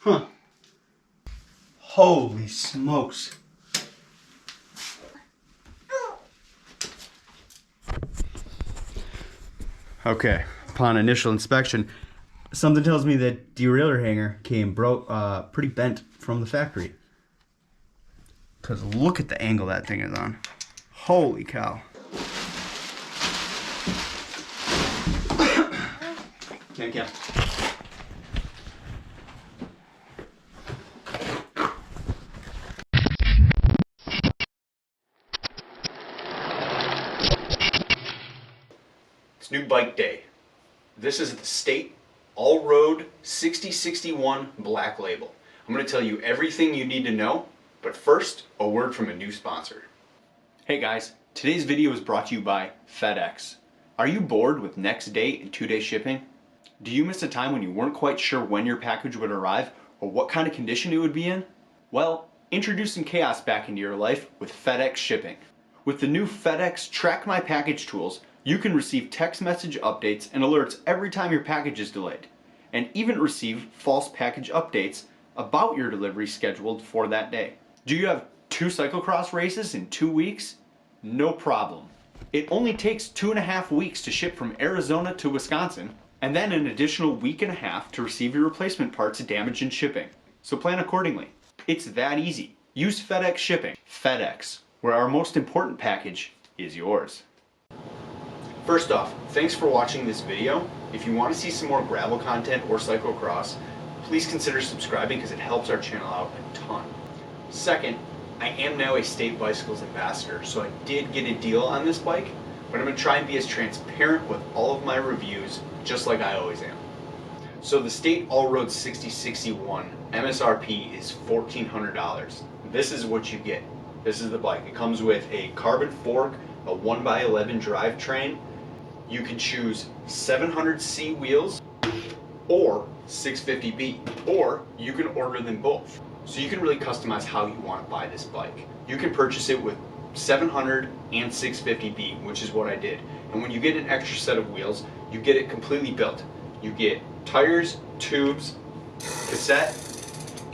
Huh. Holy smokes. Okay, upon initial inspection, something tells me that derailleur hanger came pretty bent from the factory. Because look at the angle that thing is on. Holy cow. Cam. It's new bike day. This is the State All-Road 6061 Black Label. I'm going to tell you everything you need to know, but first, a word from a new sponsor. Hey guys, today's video is brought to you by FedEx. Are you bored with next day and 2-day shipping? Do you miss a time when you weren't quite sure when your package would arrive or what kind of condition it would be in? Well, introducing chaos back into your life with FedEx shipping. With the new FedEx Track My Package tools, you can receive text message updates and alerts every time your package is delayed, and even receive false package updates about your delivery scheduled for that day. Do you have 2 cyclocross races in 2 weeks? No problem. It only takes 2.5 weeks to ship from Arizona to Wisconsin, and then an additional week and a half to receive your replacement parts damaged in shipping. So plan accordingly. It's that easy. Use FedEx shipping. FedEx, where our most important package is yours. First off, thanks for watching this video. If you want to see some more gravel content or cyclocross, please consider subscribing because it helps our channel out a ton. Second, I am now a State Bicycles ambassador, so I did get a deal on this bike, but I'm going to try and be as transparent with all of my reviews, just like I always am. So the State All-Road 6061 MSRP is $1,400. This is what you get. This is the bike. It comes with a carbon fork, a 1x11 drivetrain. You can choose 700C wheels or 650B, or you can order them both. So you can really customize how you want to buy this bike. You can purchase it with 700 and 650B, which is what I did. And when you get an extra set of wheels, you get it completely built. You get tires, tubes, cassette,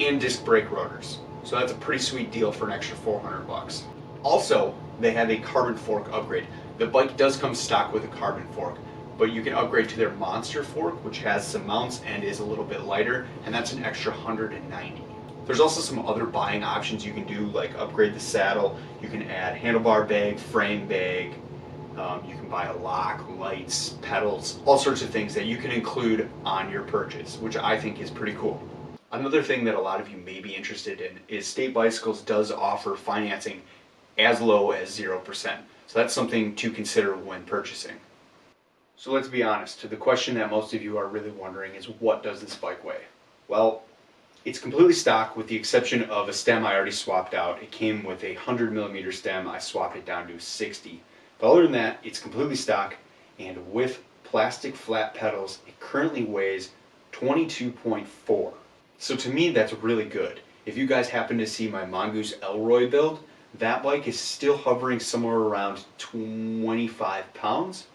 and disc brake rotors. So that's a pretty sweet deal for an extra $400. Also, they have a carbon fork upgrade. The bike does come stock with a carbon fork, but you can upgrade to their monster fork, which has some mounts and is a little bit lighter, and that's an extra $190. There's also some other buying options you can do, like upgrade the saddle. You can add handlebar bag, frame bag. You can buy a lock, lights, pedals, all sorts of things that you can include on your purchase, which I think is pretty cool. Another thing that a lot of you may be interested in is State Bicycles does offer financing as low as 0%. So that's something to consider when purchasing. So let's be honest, the question that most of you are really wondering is, what does this bike weigh? Well, it's completely stock with the exception of a stem I already swapped out. It came with a 100mm stem. I swapped it down to 60. But other than that, it's completely stock, and with plastic flat pedals, it currently weighs 22.4. So to me, that's really good. If you guys happen to see my Mongoose Elroy build, that bike is still hovering somewhere around 25 pounds.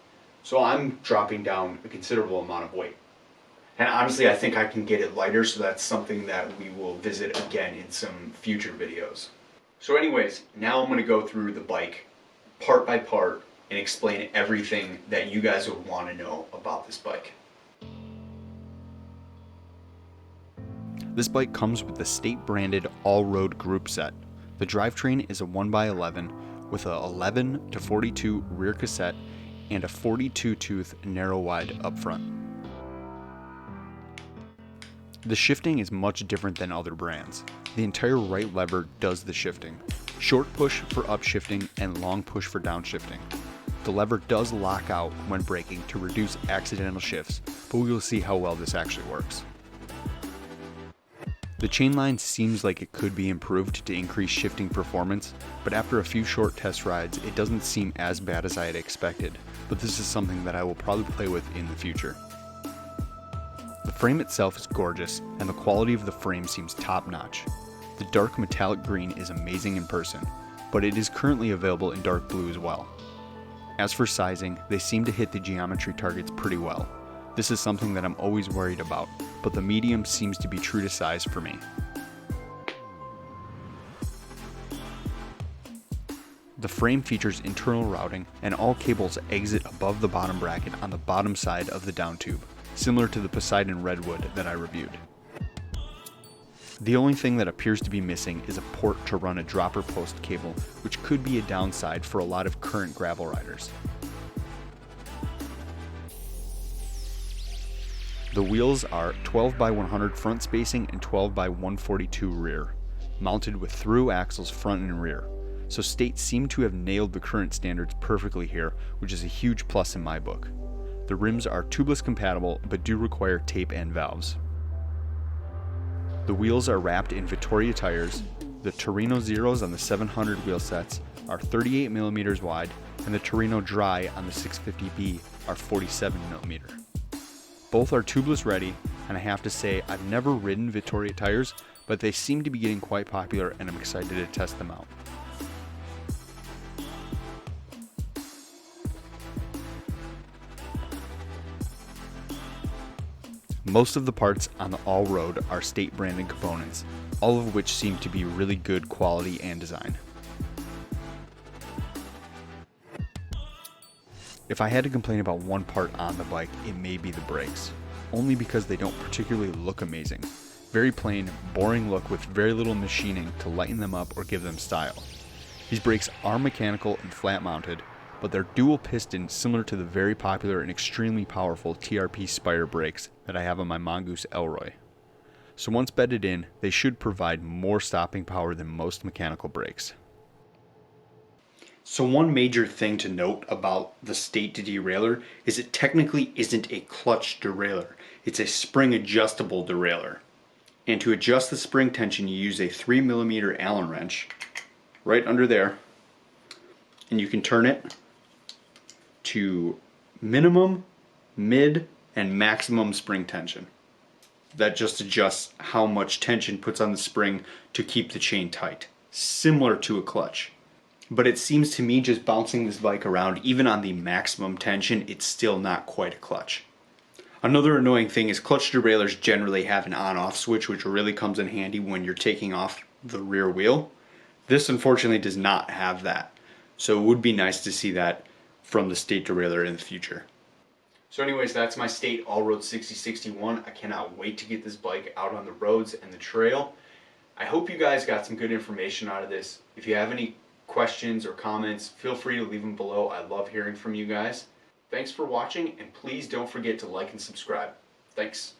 So I'm dropping down a considerable amount of weight. And honestly, I think I can get it lighter, so that's something that we will visit again in some future videos. So anyways, now I'm going to go through the bike part by part and explain everything that you guys would want to know about this bike. This bike comes with the State-branded all-road group set. The drivetrain is a 1x11 with a 11 to 42 rear cassette and a 42-tooth narrow-wide up front. The shifting is much different than other brands. The entire right lever does the shifting. Short push for upshifting and long push for downshifting. The lever does lock out when braking to reduce accidental shifts, but we will see how well this actually works. The chainline seems like it could be improved to increase shifting performance, but after a few short test rides, it doesn't seem as bad as I had expected, but this is something that I will probably play with in the future. The frame itself is gorgeous, and the quality of the frame seems top-notch. The dark metallic green is amazing in person, but it is currently available in dark blue as well. As for sizing, they seem to hit the geometry targets pretty well. This is something that I'm always worried about, but the medium seems to be true to size for me. The frame features internal routing, and all cables exit above the bottom bracket on the bottom side of the down tube, similar to the Poseidon Redwood that I reviewed. The only thing that appears to be missing is a port to run a dropper post cable, which could be a downside for a lot of current gravel riders. The wheels are 12 by 100 front spacing and 12 by 142 rear, mounted with through axles front and rear. So State seem to have nailed the current standards perfectly here, which is a huge plus in my book. The rims are tubeless compatible, but do require tape and valves. The wheels are wrapped in Vittoria tires. The Torino Zeros on the 700 wheel sets are 38mm wide, and the Torino Dry on the 650B are 47mm. Both are tubeless ready, and I have to say I've never ridden Vittoria tires, but they seem to be getting quite popular and I'm excited to test them out. Most of the parts on the all-road are State branded components, all of which seem to be really good quality and design. If I had to complain about one part on the bike, it may be the brakes, only because they don't particularly look amazing. Very plain, boring look with very little machining to lighten them up or give them style. These brakes are mechanical and flat mounted, but they're dual piston similar to the very popular and extremely powerful TRP Spire brakes that I have on my Mongoose Elroy. So once bedded in, they should provide more stopping power than most mechanical brakes. So one major thing to note about the State derailleur is it technically isn't a clutch derailleur. It's a spring adjustable derailleur. And to adjust the spring tension, you use a 3mm Allen wrench right under there, and you can turn it to minimum, mid, and maximum spring tension. That just adjusts how much tension puts on the spring to keep the chain tight, similar to a clutch. But it seems to me just bouncing this bike around, even on the maximum tension, it's still not quite a clutch. Another annoying thing is clutch derailleurs generally have an on-off switch, which really comes in handy when you're taking off the rear wheel. This unfortunately does not have that. So it would be nice to see that from the State derailleur in the future. So anyways, that's my State All-Road 6061. I cannot wait to get this bike out on the roads and the trail. I hope you guys got some good information out of this. If you have any questions or comments, feel free to leave them below. I love hearing from you guys. Thanks for watching, and please don't forget to like and subscribe. Thanks.